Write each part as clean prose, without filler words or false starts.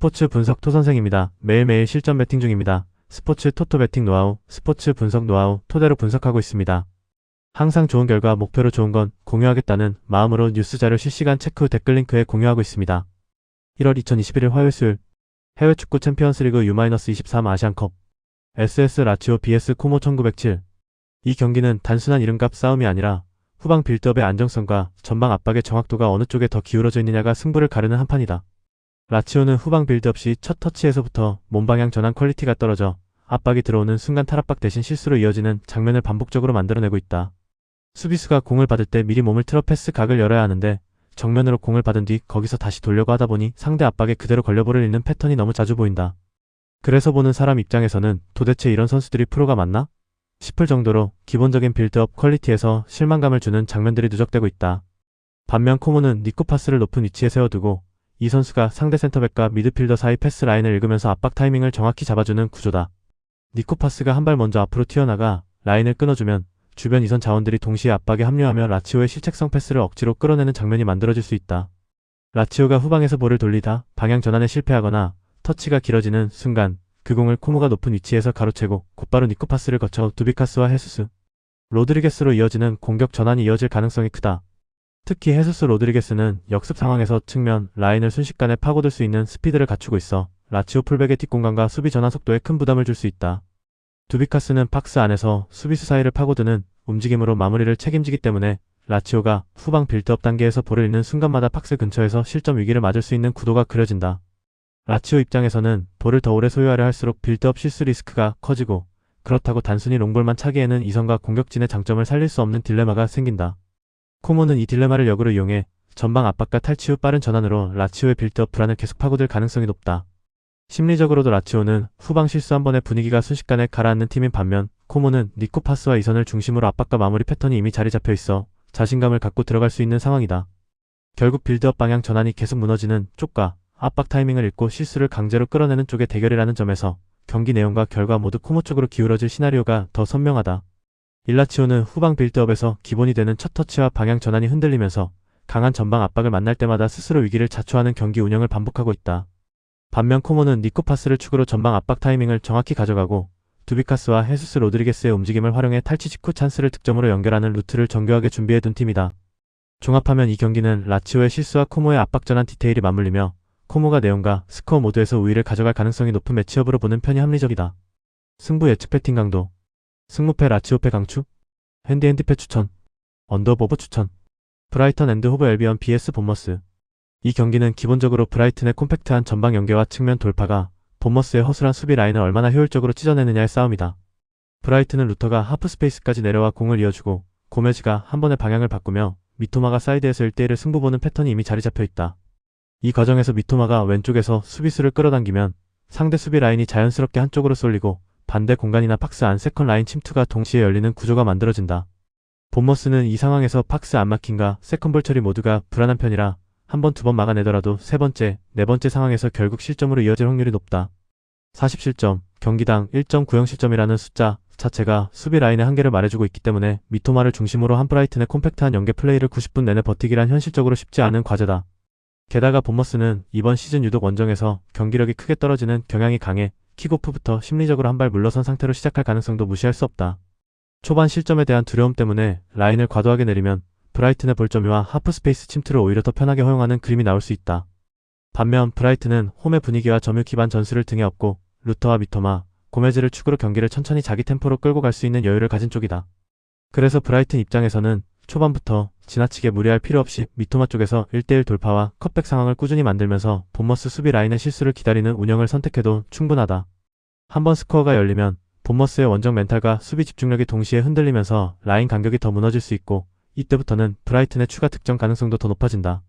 스포츠 분석 토선생입니다. 매일매일 실전 배팅 중입니다. 스포츠 토토 배팅 노하우, 스포츠 분석 노하우 토대로 분석하고 있습니다. 항상 좋은 결과 목표로 좋은 건 공유하겠다는 마음으로 뉴스 자료 실시간 체크 후 댓글 링크에 공유하고 있습니다. 1월 2021일 화요일 수요일 해외 축구 챔피언스리그 U-23 아시안컵 SS 라치오 vs 코모 1907. 이 경기는 단순한 이름값 싸움이 아니라 후방 빌드업의 안정성과 전방 압박의 정확도가 어느 쪽에 더 기울어져 있느냐가 승부를 가르는 한판이다. 라치오는 후방 빌드업 시 첫 터치에서부터 몸방향 전환 퀄리티가 떨어져 압박이 들어오는 순간 탈압박 대신 실수로 이어지는 장면을 반복적으로 만들어내고 있다. 수비수가 공을 받을 때 미리 몸을 틀어 패스 각을 열어야 하는데 정면으로 공을 받은 뒤 거기서 다시 돌려고 하다 보니 상대 압박에 그대로 걸려볼을 잃는 패턴이 너무 자주 보인다. 그래서 보는 사람 입장에서는 도대체 이런 선수들이 프로가 맞나? 싶을 정도로 기본적인 빌드업 퀄리티에서 실망감을 주는 장면들이 누적되고 있다. 반면 코모는 니코 파스를 높은 위치에 세워두고 이 선수가 상대 센터백과 미드필더 사이 패스 라인을 읽으면서 압박 타이밍을 정확히 잡아주는 구조다. 니코 파스가 한 발 먼저 앞으로 튀어나가 라인을 끊어주면 주변 이선 자원들이 동시에 압박에 합류하며 라치오의 실책성 패스를 억지로 끌어내는 장면이 만들어질 수 있다. 라치오가 후방에서 볼을 돌리다 방향 전환에 실패하거나 터치가 길어지는 순간 그 공을 코모가 높은 위치에서 가로채고 곧바로 니코 파스를 거쳐 두비카스와 헤수스, 로드리게스로 이어지는 공격 전환이 이어질 가능성이 크다. 특히 헤수스 로드리게스는 역습 상황에서 측면 라인을 순식간에 파고들 수 있는 스피드를 갖추고 있어 라치오 풀백의 뒷공간과 수비 전환 속도에 큰 부담을 줄 수 있다. 두비카스는 박스 안에서 수비수 사이를 파고드는 움직임으로 마무리를 책임지기 때문에 라치오가 후방 빌드업 단계에서 볼을 잃는 순간마다 박스 근처에서 실점 위기를 맞을 수 있는 구도가 그려진다. 라치오 입장에서는 볼을 더 오래 소유하려 할수록 빌드업 실수 리스크가 커지고 그렇다고 단순히 롱볼만 차기에는 이선과 공격진의 장점을 살릴 수 없는 딜레마가 생긴다. 코모는 이 딜레마를 역으로 이용해 전방 압박과 탈취 후 빠른 전환으로 라치오의 빌드업 불안을 계속 파고들 가능성이 높다. 심리적으로도 라치오는 후방 실수 한 번에 분위기가 순식간에 가라앉는 팀인 반면 코모는 니코 파스와 이선을 중심으로 압박과 마무리 패턴이 이미 자리 잡혀 있어 자신감을 갖고 들어갈 수 있는 상황이다. 결국 빌드업 방향 전환이 계속 무너지는 쪽과 압박 타이밍을 읽고 실수를 강제로 끌어내는 쪽의 대결이라는 점에서 경기 내용과 결과 모두 코모 쪽으로 기울어질 시나리오가 더 선명하다. 일라치오는 후방 빌드업에서 기본이 되는 첫 터치와 방향 전환이 흔들리면서 강한 전방 압박을 만날 때마다 스스로 위기를 자초하는 경기 운영을 반복하고 있다. 반면 코모는 니코 파스를 축으로 전방 압박 타이밍을 정확히 가져가고 두비카스와 헤수스 로드리게스의 움직임을 활용해 탈취 직후 찬스를 득점으로 연결하는 루트를 정교하게 준비해둔 팀이다. 종합하면 이 경기는 라치오의 실수와 코모의 압박 전환 디테일이 맞물리며 코모가 내용과 스코어 모두에서 우위를 가져갈 가능성이 높은 매치업으로 보는 편이 합리적이다. 승부 예측 배팅 강도 승무패 라치오패 강추 핸디패 추천 언더오버 추천 브라이턴 앤드 호브 앨비언 vs 본머스. 이 경기는 기본적으로 브라이튼의 콤팩트한 전방 연계와 측면 돌파가 본머스의 허술한 수비 라인을 얼마나 효율적으로 찢어내느냐의 싸움이다. 브라이튼은 루터가 하프 스페이스까지 내려와 공을 이어주고 고메즈가 한 번의 방향을 바꾸며 미토마가 사이드에서 1대1을 승부 보는 패턴이 이미 자리 잡혀 있다. 이 과정에서 미토마가 왼쪽에서 수비수를 끌어당기면 상대 수비 라인이 자연스럽게 한쪽으로 쏠리고 반대 공간이나 박스 안 세컨 라인 침투가 동시에 열리는 구조가 만들어진다. 본머스는 이 상황에서 박스 안 막힘과 세컨볼 처리 모두가 불안한 편이라 한 번, 두 번 막아내더라도 세 번째, 네 번째 상황에서 결국 실점으로 이어질 확률이 높다. 40실점, 경기당 1.90 실점이라는 숫자 자체가 수비 라인의 한계를 말해주고 있기 때문에 미토마를 중심으로 한 브라이튼의 콤팩트한 연계 플레이를 90분 내내 버티기란 현실적으로 쉽지 않은 과제다. 게다가 본머스는 이번 시즌 유독 원정에서 경기력이 크게 떨어지는 경향이 강해 킥오프부터 심리적으로 한 발 물러선 상태로 시작할 가능성도 무시할 수 없다. 초반 실점에 대한 두려움 때문에 라인을 과도하게 내리면 브라이튼의 볼점유와 하프 스페이스 침투를 오히려 더 편하게 허용하는 그림이 나올 수 있다. 반면 브라이튼은 홈의 분위기와 점유 기반 전술을 등에 업고 루터와 미토마, 고메즈를 축으로 경기를 천천히 자기 템포로 끌고 갈 수 있는 여유를 가진 쪽이다. 그래서 브라이튼 입장에서는 초반부터 지나치게 무리할 필요 없이 미토마 쪽에서 1대1 돌파와 컷백 상황을 꾸준히 만들면서 본머스 수비 라인의 실수를 기다리는 운영을 선택해도 충분하다. 한번 스코어가 열리면 본머스의 원정 멘탈과 수비 집중력이 동시에 흔들리면서 라인 간격이 더 무너질 수 있고 이때부터는 브라이튼의 추가 득점 가능성도 더 높아진다.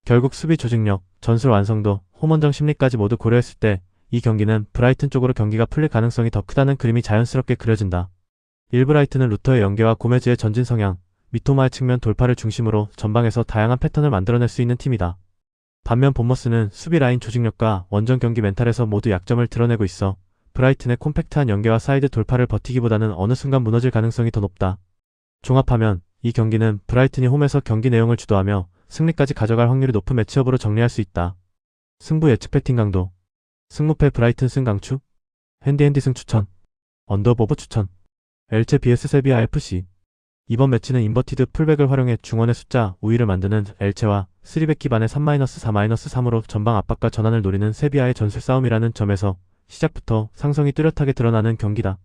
결국 수비 조직력, 전술 완성도, 홈원정 심리까지 모두 고려했을 때 이 경기는 브라이튼 쪽으로 경기가 풀릴 가능성이 더 크다는 그림이 자연스럽게 그려진다. 일브라이튼은 루터의 연계와 고메즈의 전진 성향, 미토마의 측면 돌파를 중심으로 전방에서 다양한 패턴을 만들어낼 수 있는 팀이다. 반면 본머스는 수비 라인 조직력과 원정 경기 멘탈에서 모두 약점을 드러내고 있어 브라이튼의 콤팩트한 연계와 사이드 돌파를 버티기보다는 어느 순간 무너질 가능성이 더 높다. 종합하면 이 경기는 브라이튼이 홈에서 경기 내용을 주도하며 승리까지 가져갈 확률이 높은 매치업으로 정리할 수 있다. 승부 예측 배팅 강도 승무패 브라이튼 승 강추, 핸디 승 추천, 언더버버 추천, 엘체 vs 세비야 FC. 이번 매치는 인버티드 풀백을 활용해 중원의 숫자 우위를 만드는 엘체와 3백 기반의 3-4-3으로 전방 압박과 전환을 노리는 세비야의 전술 싸움이라는 점에서 시작부터 상성이 뚜렷하게 드러나는 경기다.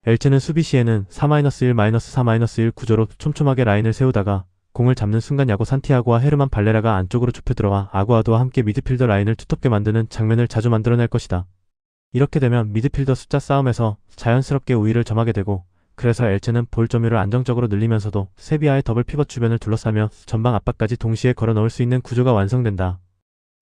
엘체는 수비 시에는 4-1-4-1 구조로 촘촘하게 라인을 세우다가 공을 잡는 순간 야고 산티아고와 헤르만 발레라가 안쪽으로 좁혀 들어와 아구아도와 함께 미드필더 라인을 두텁게 만드는 장면을 자주 만들어낼 것이다. 이렇게 되면 미드필더 숫자 싸움에서 자연스럽게 우위를 점하게 되고, 그래서 엘체는 볼 점유를 안정적으로 늘리면서도 세비야의 더블 피벗 주변을 둘러싸며 전방 압박까지 동시에 걸어 넣을 수 있는 구조가 완성된다.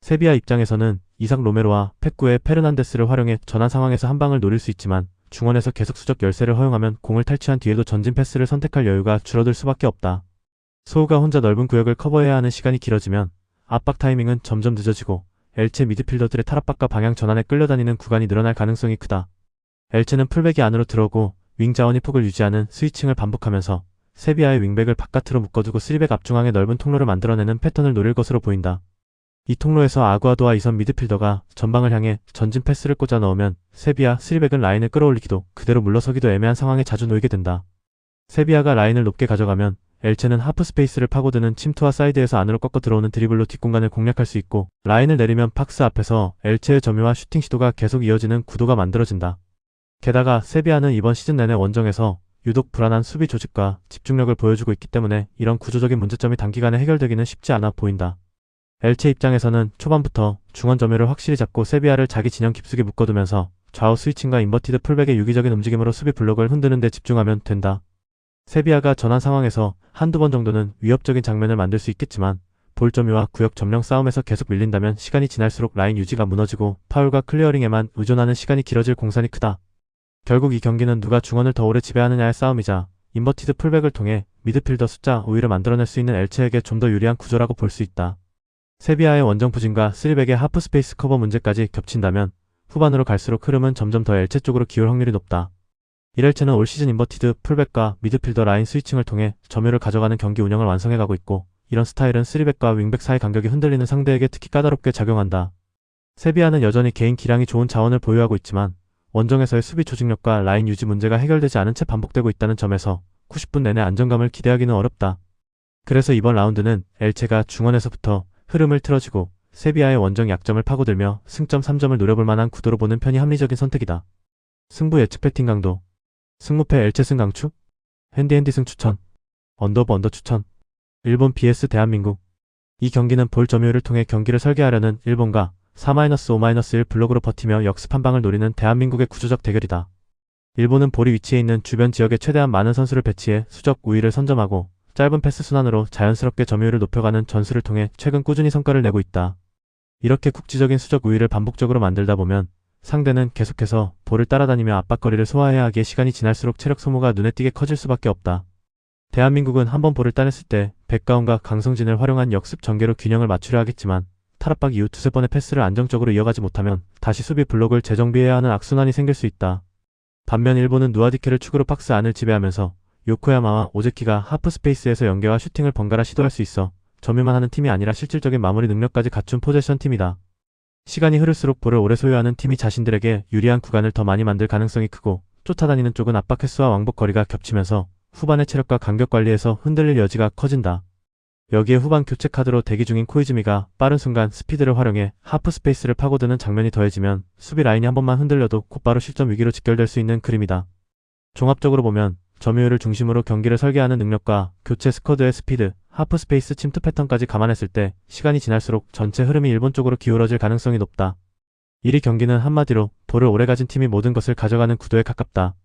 세비야 입장에서는 이삭 로메로와 페쿠의 페르난데스를 활용해 전환 상황에서 한 방을 노릴 수 있지만, 중원에서 계속 수적 열세를 허용하면 공을 탈취한 뒤에도 전진 패스를 선택할 여유가 줄어들 수밖에 없다. 소우가 혼자 넓은 구역을 커버해야 하는 시간이 길어지면 압박 타이밍은 점점 늦어지고 엘체 미드필더들의 탈압박과 방향 전환에 끌려다니는 구간이 늘어날 가능성이 크다. 엘체는 풀백이 안으로 들어오고 윙 자원이 폭을 유지하는 스위칭을 반복하면서 세비야의 윙백을 바깥으로 묶어두고 3백 앞중앙의 넓은 통로를 만들어내는 패턴을 노릴 것으로 보인다. 이 통로에서 아구아도와 이선 미드필더가 전방을 향해 전진 패스를 꽂아 넣으면 세비야 3백은 라인을 끌어올리기도 그대로 물러서기도 애매한 상황에 자주 놓이게 된다. 세비야가 라인을 높게 가져가면 엘체는 하프 스페이스를 파고드는 침투와 사이드에서 안으로 꺾어 들어오는 드리블로 뒷공간을 공략할 수 있고, 라인을 내리면 박스 앞에서 엘체의 점유와 슈팅 시도가 계속 이어지는 구도가 만들어진다. 게다가 세비야는 이번 시즌 내내 원정에서 유독 불안한 수비 조직과 집중력을 보여주고 있기 때문에 이런 구조적인 문제점이 단기간에 해결되기는 쉽지 않아 보인다. 엘체 입장에서는 초반부터 중원 점유를 확실히 잡고 세비야를 자기 진영 깊숙이 묶어두면서 좌우 스위칭과 인버티드 풀백의 유기적인 움직임으로 수비 블록을 흔드는 데 집중하면 된다. 세비야가 전환 상황에서 한두 번 정도는 위협적인 장면을 만들 수 있겠지만, 볼 점유와 구역 점령 싸움에서 계속 밀린다면 시간이 지날수록 라인 유지가 무너지고 파울과 클리어링에만 의존하는 시간이 길어질 공산이 크다. 결국 이 경기는 누가 중원을 더 오래 지배하느냐의 싸움이자, 인버티드 풀백을 통해 미드필더 숫자 우위를 만들어낼 수 있는 엘체에게 좀 더 유리한 구조라고 볼 수 있다. 세비야의 원정 부진과 3백의 하프 스페이스 커버 문제까지 겹친다면 후반으로 갈수록 흐름은 점점 더 엘체 쪽으로 기울 확률이 높다. 이렐체는 올 시즌 인버티드 풀백과 미드필더 라인 스위칭을 통해 점유를 가져가는 경기 운영을 완성해가고 있고, 이런 스타일은 3백과 윙백 사이 간격이 흔들리는 상대에게 특히 까다롭게 작용한다. 세비야는 여전히 개인 기량이 좋은 자원을 보유하고 있지만 원정에서의 수비 조직력과 라인 유지 문제가 해결되지 않은 채 반복되고 있다는 점에서 90분 내내 안정감을 기대하기는 어렵다. 그래서 이번 라운드는 엘체가 중원에서부터 흐름을 틀어지고 세비야의 원정 약점을 파고들며 승점 3점을 노려볼 만한 구도로 보는 편이 합리적인 선택이다. 승부 예측 배팅 강도, 승무패 엘체 승 강추, 핸디 승 추천, 언더 추천. 일본 vs 대한민국. 이 경기는 볼 점유율을 통해 경기를 설계하려는 일본과 4-5-1 블록으로 버티며 역습 한 방을 노리는 대한민국의 구조적 대결이다. 일본은 볼이 위치해 있는 주변 지역에 최대한 많은 선수를 배치해 수적 우위를 선점하고 짧은 패스 순환으로 자연스럽게 점유율을 높여가는 전술을 통해 최근 꾸준히 성과를 내고 있다. 이렇게 국지적인 수적 우위를 반복적으로 만들다 보면 상대는 계속해서 볼을 따라다니며 압박거리를 소화해야 하기에 시간이 지날수록 체력 소모가 눈에 띄게 커질 수밖에 없다. 대한민국은 한번 볼을 따냈을 때 백가운과 강성진을 활용한 역습 전개로 균형을 맞추려 하겠지만, 탈압박 이후 두세 번의 패스를 안정적으로 이어가지 못하면 다시 수비 블록을 재정비해야 하는 악순환이 생길 수 있다. 반면 일본은 누아디케를 축으로 박스 안을 지배하면서 요코야마와 오제키가 하프 스페이스에서 연계와 슈팅을 번갈아 시도할 수 있어 점유만 하는 팀이 아니라 실질적인 마무리 능력까지 갖춘 포제션 팀이다. 시간이 흐를수록 볼을 오래 소유하는 팀이 자신들에게 유리한 구간을 더 많이 만들 가능성이 크고, 쫓아다니는 쪽은 압박 횟수와 왕복 거리가 겹치면서 후반의 체력과 간격 관리에서 흔들릴 여지가 커진다. 여기에 후반 교체 카드로 대기 중인 코이즈미가 빠른 순간 스피드를 활용해 하프 스페이스를 파고드는 장면이 더해지면 수비 라인이 한 번만 흔들려도 곧바로 실점 위기로 직결될 수 있는 그림이다. 종합적으로 보면 점유율을 중심으로 경기를 설계하는 능력과 교체 스쿼드의 스피드, 하프 스페이스 침투 패턴까지 감안했을 때 시간이 지날수록 전체 흐름이 일본 쪽으로 기울어질 가능성이 높다. 1위 경기는 한마디로 볼을 오래 가진 팀이 모든 것을 가져가는 구도에 가깝다.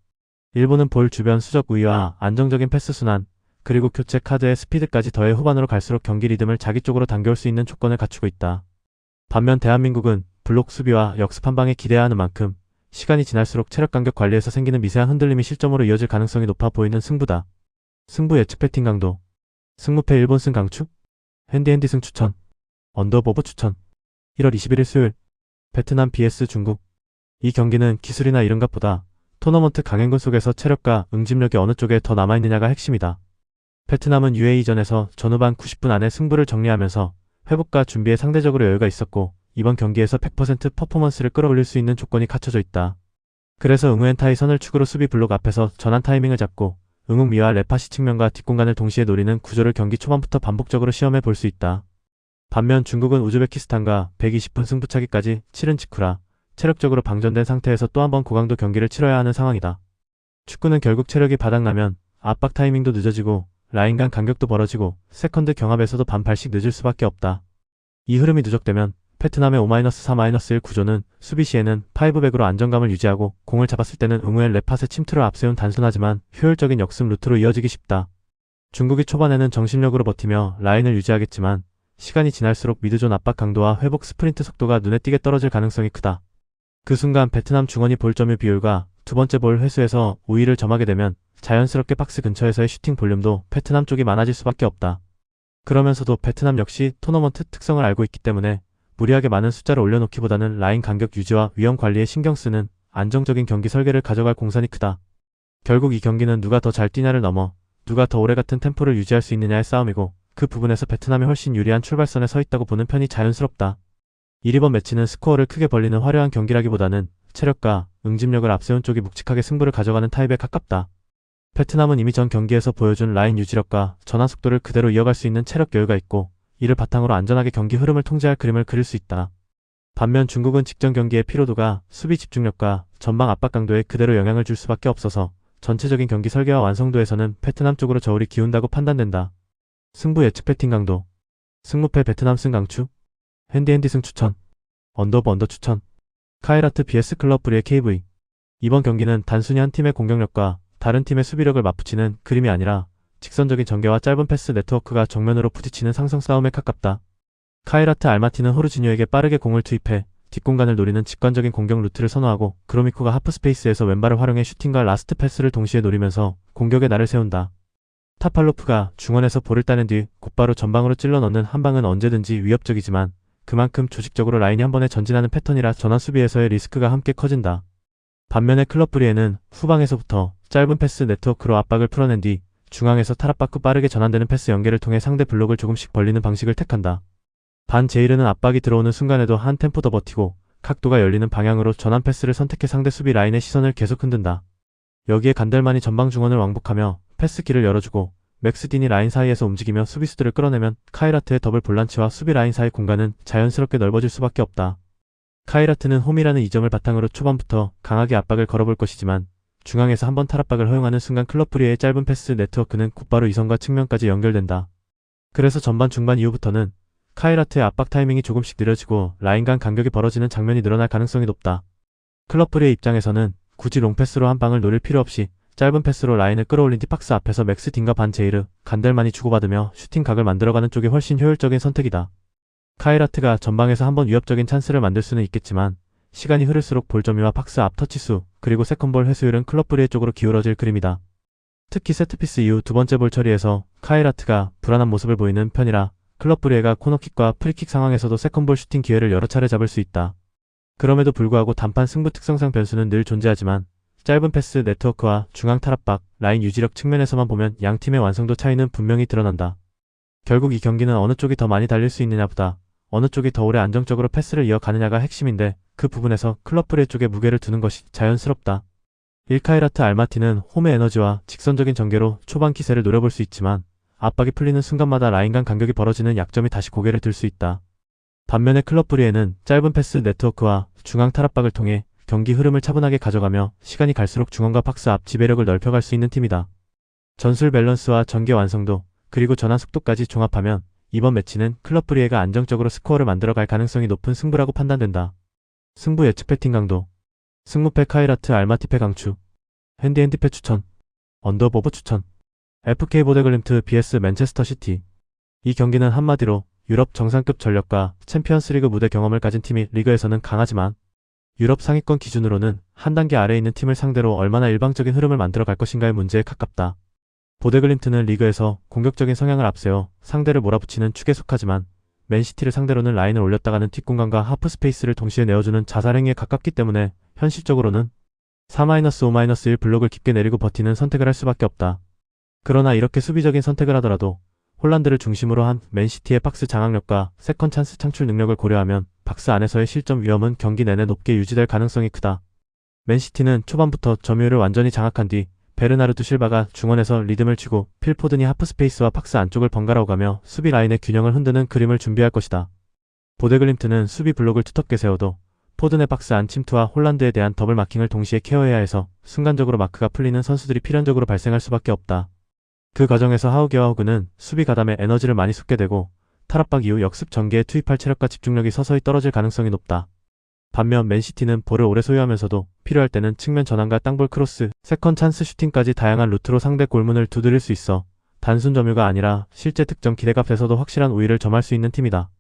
일본은 볼 주변 수적 우위와 안정적인 패스 순환, 그리고 교체 카드의 스피드까지 더해 후반으로 갈수록 경기 리듬을 자기 쪽으로 당겨올 수 있는 조건을 갖추고 있다. 반면 대한민국은 블록 수비와 역습 한 방에 기대해야 하는 만큼 시간이 지날수록 체력 간격 관리에서 생기는 미세한 흔들림이 실점으로 이어질 가능성이 높아 보이는 승부다. 승부 예측 배팅 강도, 승무패 일본 승 강추, 핸디 승 추천, 언더버버 추천. 1월 21일 수요일, 베트남 vs 중국. 이 경기는 기술이나 이름값보다 토너먼트 강행군 속에서 체력과 응집력이 어느 쪽에 더 남아있느냐가 핵심이다. 베트남은 UAE전에서 전후반 90분 안에 승부를 정리하면서 회복과 준비에 상대적으로 여유가 있었고, 이번 경기에서 100% 퍼포먼스를 끌어올릴 수 있는 조건이 갖춰져 있다. 그래서 응우엔타이 선을 축으로 수비 블록 앞에서 전환 타이밍을 잡고 응욱미와 레파시 측면과 뒷공간을 동시에 노리는 구조를 경기 초반부터 반복적으로 시험해 볼 수 있다. 반면 중국은 우즈베키스탄과 120분 승부차기까지 치른 직후라 체력적으로 방전된 상태에서 또 한 번 고강도 경기를 치러야 하는 상황이다. 축구는 결국 체력이 바닥나면 압박 타이밍도 늦어지고 라인 간 간격도 벌어지고 세컨드 경합에서도 반발씩 늦을 수밖에 없다. 이 흐름이 누적되면 베트남의 5-4-1 구조는 수비 시에는 5백으로 안정감을 유지하고 공을 잡았을 때는 응우엔 레팟의 침투를 앞세운 단순하지만 효율적인 역습 루트로 이어지기 쉽다. 중국이 초반에는 정신력으로 버티며 라인을 유지하겠지만 시간이 지날수록 미드존 압박 강도와 회복 스프린트 속도가 눈에 띄게 떨어질 가능성이 크다. 그 순간 베트남 중원이 볼 점유 비율과 두 번째 볼 회수에서 우위를 점하게 되면 자연스럽게 박스 근처에서의 슈팅 볼륨도 베트남 쪽이 많아질 수밖에 없다. 그러면서도 베트남 역시 토너먼트 특성을 알고 있기 때문에 무리하게 많은 숫자를 올려놓기보다는 라인 간격 유지와 위험 관리에 신경 쓰는 안정적인 경기 설계를 가져갈 공산이 크다. 결국 이 경기는 누가 더 잘 뛰냐를 넘어 누가 더 오래 같은 템포를 유지할 수 있느냐의 싸움이고 그 부분에서 베트남이 훨씬 유리한 출발선에 서 있다고 보는 편이 자연스럽다. 1, 2번 매치는 스코어를 크게 벌리는 화려한 경기라기보다는 체력과 응집력을 앞세운 쪽이 묵직하게 승부를 가져가는 타입에 가깝다. 베트남은 이미 전 경기에서 보여준 라인 유지력과 전환 속도를 그대로 이어갈 수 있는 체력 여유가 있고 이를 바탕으로 안전하게 경기 흐름을 통제할 그림을 그릴 수 있다. 반면 중국은 직전 경기의 피로도가 수비 집중력과 전방 압박 강도에 그대로 영향을 줄 수밖에 없어서 전체적인 경기 설계와 완성도에서는 베트남 쪽으로 저울이 기운다고 판단된다. 승부 예측 배팅 강도. 승무패 베트남 승 강추. 핸디핸디 승 추천. 언더브 언더 추천. 카이라트 vs 클럽 브리의 KV. 이번 경기는 단순히 한 팀의 공격력과 다른 팀의 수비력을 맞붙이는 그림이 아니라 직선적인 전개와 짧은 패스 네트워크가 정면으로 부딪히는 상성 싸움에 가깝다. 카이라트 알마티는 호르지뉴에게 빠르게 공을 투입해 뒷공간을 노리는 직관적인 공격 루트를 선호하고 그로미코가 하프 스페이스에서 왼발을 활용해 슈팅과 라스트 패스를 동시에 노리면서 공격의 날을 세운다. 타팔로프가 중원에서 볼을 따낸 뒤 곧바로 전방으로 찔러 넣는 한 방은 언제든지 위협적이지만 그만큼 조직적으로 라인이 한 번에 전진하는 패턴이라 전환 수비에서의 리스크가 함께 커진다. 반면에 클럽 브리에는 후방에서부터 짧은 패스 네트워크로 압박을 풀어낸 뒤 중앙에서 탈압박 후 빠르게 전환되는 패스 연계를 통해 상대 블록을 조금씩 벌리는 방식을 택한다. 반 제이르는 압박이 들어오는 순간에도 한 템포 더 버티고 각도가 열리는 방향으로 전환 패스를 선택해 상대 수비 라인의 시선을 계속 흔든다. 여기에 간델만이 전방 중원을 왕복하며 패스 길을 열어주고 맥스딘이 라인 사이에서 움직이며 수비수들을 끌어내면 카이라트의 더블 볼란치와 수비 라인 사이 공간은 자연스럽게 넓어질 수밖에 없다. 카이라트는 홈이라는 이점을 바탕으로 초반부터 강하게 압박을 걸어볼 것이지만 중앙에서 한번 탈압박을 허용하는 순간 클럽 브리의 짧은 패스 네트워크는 곧바로 이선과 측면까지 연결된다. 그래서 전반 중반 이후부터는 카이라트의 압박 타이밍이 조금씩 느려지고 라인 간 간격이 벌어지는 장면이 늘어날 가능성이 높다. 클럽 브리의 입장에서는 굳이 롱패스로 한 방을 노릴 필요 없이 짧은 패스로 라인을 끌어올린 뒤 박스 앞에서 맥스딘과 반 제이르, 간델만이 주고받으며 슈팅 각을 만들어가는 쪽이 훨씬 효율적인 선택이다. 카이라트가 전방에서 한번 위협적인 찬스를 만들 수는 있겠지만 시간이 흐를수록 볼 점유와 박스 앞 터치수 그리고 세컨볼 회수율은 클럽 브리의 쪽으로 기울어질 그림이다. 특히 세트피스 이후 두 번째 볼 처리에서 카이라트가 불안한 모습을 보이는 편이라 클럽 브리에가 코너킥과 프리킥 상황에서도 세컨볼 슈팅 기회를 여러 차례 잡을 수 있다. 그럼에도 불구하고 단판 승부 특성상 변수는 늘 존재하지만 짧은 패스 네트워크와 중앙 탈압박, 라인 유지력 측면에서만 보면 양 팀의 완성도 차이는 분명히 드러난다. 결국 이 경기는 어느 쪽이 더 많이 달릴 수 있느냐보다 어느 쪽이 더 오래 안정적으로 패스를 이어가느냐가 핵심인데 그 부분에서 클럽 브리 쪽에 무게를 두는 것이 자연스럽다. 일카이라트 알마티는 홈의 에너지와 직선적인 전개로 초반 기세를 노려볼 수 있지만 압박이 풀리는 순간마다 라인 간 간격이 벌어지는 약점이 다시 고개를 들 수 있다. 반면에 클럽 브리에는 짧은 패스 네트워크와 중앙 탈압박을 통해 경기 흐름을 차분하게 가져가며 시간이 갈수록 중원과 박스 앞 지배력을 넓혀갈 수 있는 팀이다. 전술 밸런스와 전개 완성도 그리고 전환 속도까지 종합하면 이번 매치는 클럽 브리에가 안정적으로 스코어를 만들어갈 가능성이 높은 승부라고 판단된다. 승부 예측 배팅 강도. 승무패 카이라트 알마티패 강추. 핸디패 추천. 언더버버 추천. FK 보데글림트 vs 맨체스터 시티. 이 경기는 한마디로 유럽 정상급 전력과 챔피언스리그 무대 경험을 가진 팀이 리그에서는 강하지만 유럽 상위권 기준으로는 한 단계 아래에 있는 팀을 상대로 얼마나 일방적인 흐름을 만들어갈 것인가의 문제에 가깝다. 보데글림트는 리그에서 공격적인 성향을 앞세워 상대를 몰아붙이는 축에 속하지만 맨시티를 상대로는 라인을 올렸다가는 뒷공간과 하프 스페이스를 동시에 내어주는 자살행위에 가깝기 때문에 현실적으로는 4-5-1 블록을 깊게 내리고 버티는 선택을 할 수밖에 없다. 그러나 이렇게 수비적인 선택을 하더라도 홀란드를 중심으로 한 맨시티의 박스 장악력과 세컨 찬스 창출 능력을 고려하면 박스 안에서의 실점 위험은 경기 내내 높게 유지될 가능성이 크다. 맨시티는 초반부터 점유율을 완전히 장악한 뒤 베르나르두 실바가 중원에서 리듬을 치고 필 포든이 하프스페이스와 박스 안쪽을 번갈아 오가며 수비 라인의 균형을 흔드는 그림을 준비할 것이다. 보데글림트는 수비 블록을 두텁게 세워도 포든의 박스 안 침투와 홀란드에 대한 더블 마킹을 동시에 케어해야 해서 순간적으로 마크가 풀리는 선수들이 필연적으로 발생할 수밖에 없다. 그 과정에서 하우게와 호그는 수비 가담에 에너지를 많이 쏟게 되고 탈압박 이후 역습 전개에 투입할 체력과 집중력이 서서히 떨어질 가능성이 높다. 반면 맨시티는 볼을 오래 소유하면서도 필요할 때는 측면 전환과 땅볼 크로스, 세컨 찬스 슈팅까지 다양한 루트로 상대 골문을 두드릴 수 있어 단순 점유가 아니라 실제 득점 기대값에서도 확실한 우위를 점할 수 있는 팀이다.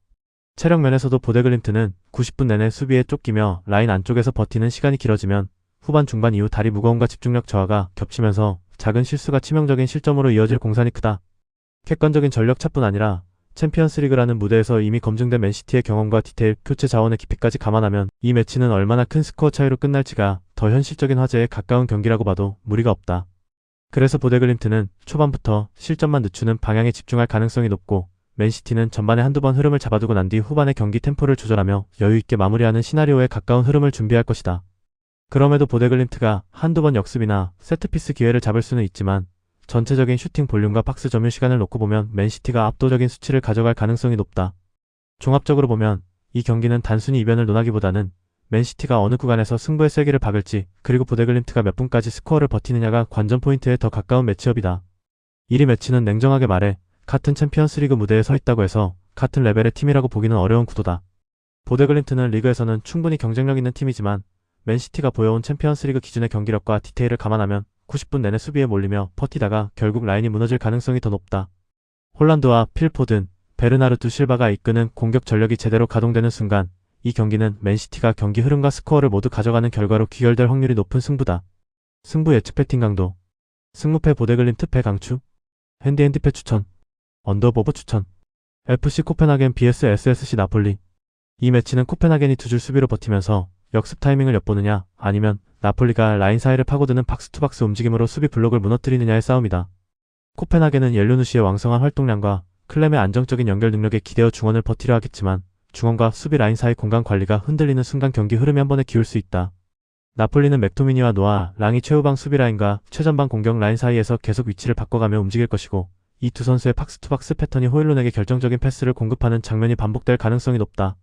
체력 면에서도 보데글림트는 90분 내내 수비에 쫓기며 라인 안쪽에서 버티는 시간이 길어지면 후반 중반 이후 다리 무거움과 집중력 저하가 겹치면서 작은 실수가 치명적인 실점으로 이어질 공산이 크다. 객관적인 전력차뿐 아니라 챔피언스리그라는 무대에서 이미 검증된 맨시티의 경험과 디테일, 교체 자원의 깊이까지 감안하면 이 매치는 얼마나 큰 스코어 차이로 끝날지가 더 현실적인 화제에 가까운 경기라고 봐도 무리가 없다. 그래서 보데글림트는 초반부터 실점만 늦추는 방향에 집중할 가능성이 높고 맨시티는 전반에 한두 번 흐름을 잡아두고 난 뒤 후반의 경기 템포를 조절하며 여유있게 마무리하는 시나리오에 가까운 흐름을 준비할 것이다. 그럼에도 보데글림트가 한두 번 역습이나 세트피스 기회를 잡을 수는 있지만 전체적인 슈팅 볼륨과 박스 점유 시간을 놓고 보면 맨시티가 압도적인 수치를 가져갈 가능성이 높다. 종합적으로 보면 이 경기는 단순히 이변을 논하기보다는 맨시티가 어느 구간에서 승부의 세기를 박을지 그리고 보데글림트가 몇 분까지 스코어를 버티느냐가 관전 포인트에 더 가까운 매치업이다. 1위 매치는 냉정하게 말해 같은 챔피언스리그 무대에 서 있다고 해서 같은 레벨의 팀이라고 보기는 어려운 구도다. 보데글림트는 리그에서는 충분히 경쟁력 있는 팀이지만 맨시티가 보여온 챔피언스리그 기준의 경기력과 디테일을 감안하면 90분 내내 수비에 몰리며 버티다가 결국 라인이 무너질 가능성이 더 높다. 홀란드와 필 포든, 베르나르두 실바가 이끄는 공격 전력이 제대로 가동되는 순간 이 경기는 맨시티가 경기 흐름과 스코어를 모두 가져가는 결과로 귀결될 확률이 높은 승부다. 승부 예측 배팅 강도. 승무패 보데글림트 패 강추. 핸디핸디 패 추천. 언더보버 추천. FC 코펜하겐 vs SSC 나폴리. 이 매치는 코펜하겐이 두 줄 수비로 버티면서 역습 타이밍을 엿보느냐 아니면 나폴리가 라인 사이를 파고드는 박스투박스 움직임으로 수비 블록을 무너뜨리느냐의 싸움이다. 코펜하겐은 옐루누시의 왕성한 활동량과 클렘의 안정적인 연결 능력에 기대어 중원을 버티려 하겠지만 중원과 수비 라인 사이 공간 관리가 흔들리는 순간 경기 흐름이 한 번에 기울 수 있다. 나폴리는 맥토미니와 노아, 랑이 최후방 수비 라인과 최전방 공격 라인 사이에서 계속 위치를 바꿔가며 움직일 것이고 이 두 선수의 박스투박스 패턴이 호일룬에게 결정적인 패스를 공급하는 장면이 반복될 가능성이 높다.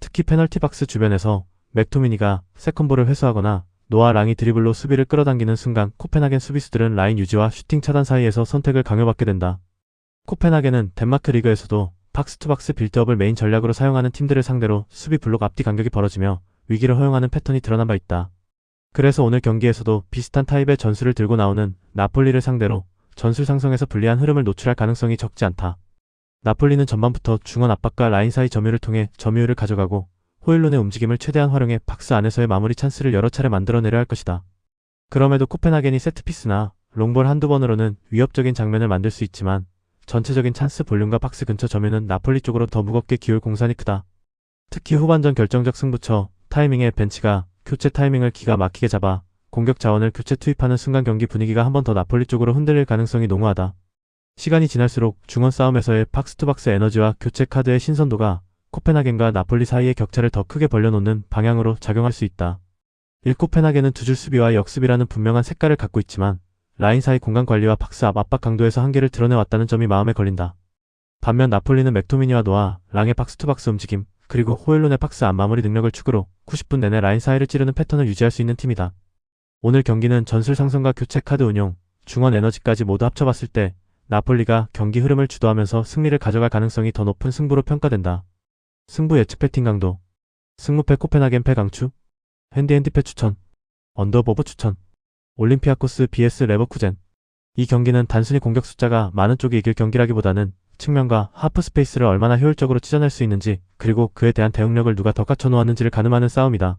특히 페널티 박스 주변에서 맥토미니가 세컨볼을 회수하거나 노아 랑이 드리블로 수비를 끌어당기는 순간 코펜하겐 수비수들은 라인 유지와 슈팅 차단 사이에서 선택을 강요받게 된다. 코펜하겐은 덴마크 리그에서도 박스투박스 빌드업을 메인 전략으로 사용하는 팀들을 상대로 수비 블록 앞뒤 간격이 벌어지며 위기를 허용하는 패턴이 드러난 바 있다. 그래서 오늘 경기에서도 비슷한 타입의 전술을 들고 나오는 나폴리를 상대로 전술 상성에서 불리한 흐름을 노출할 가능성이 적지 않다. 나폴리는 전반부터 중원 압박과 라인 사이 점유를 통해 점유율을 가져가고 호일룬의 움직임을 최대한 활용해 박스 안에서의 마무리 찬스를 여러 차례 만들어내려 할 것이다. 그럼에도 코펜하겐이 세트피스나 롱볼 한두 번으로는 위협적인 장면을 만들 수 있지만 전체적인 찬스 볼륨과 박스 근처 점유는 나폴리 쪽으로 더 무겁게 기울 공산이 크다. 특히 후반전 결정적 승부처 타이밍에 벤치가 교체 타이밍을 기가 막히게 잡아 공격 자원을 교체 투입하는 순간 경기 분위기가 한 번 더 나폴리 쪽으로 흔들릴 가능성이 농후하다. 시간이 지날수록 중원 싸움에서의 박스투박스 에너지와 교체 카드의 신선도가 코펜하겐과 나폴리 사이의 격차를 더 크게 벌려놓는 방향으로 작용할 수 있다. 1. 코펜하겐은 두 줄 수비와 역수비라는 분명한 색깔을 갖고 있지만 라인 사이 공간 관리와 박스 앞 압박 강도에서 한계를 드러내왔다는 점이 마음에 걸린다. 반면 나폴리는 맥토미니와 노아, 랑의 박스투박스 움직임, 그리고 호일룬의 박스 안 마무리 능력을 축으로 90분 내내 라인 사이를 찌르는 패턴을 유지할 수 있는 팀이다. 오늘 경기는 전술 상승과 교체 카드 운용, 중원 에너지까지 모두 합쳐봤을 때 나폴리가 경기 흐름을 주도하면서 승리를 가져갈 가능성이 더 높은 승부로 평가된다. 승부 예측 배팅 강도. 승무패 코펜하겐 패 강추. 핸디핸디 패 추천. 언더보버 추천. 올림피아코스 vs 레버쿠젠. 이 경기는 단순히 공격 숫자가 많은 쪽이 이길 경기라기보다는 측면과 하프 스페이스를 얼마나 효율적으로 찢어낼 수 있는지 그리고 그에 대한 대응력을 누가 더 갖춰놓았는지를 가늠하는 싸움이다.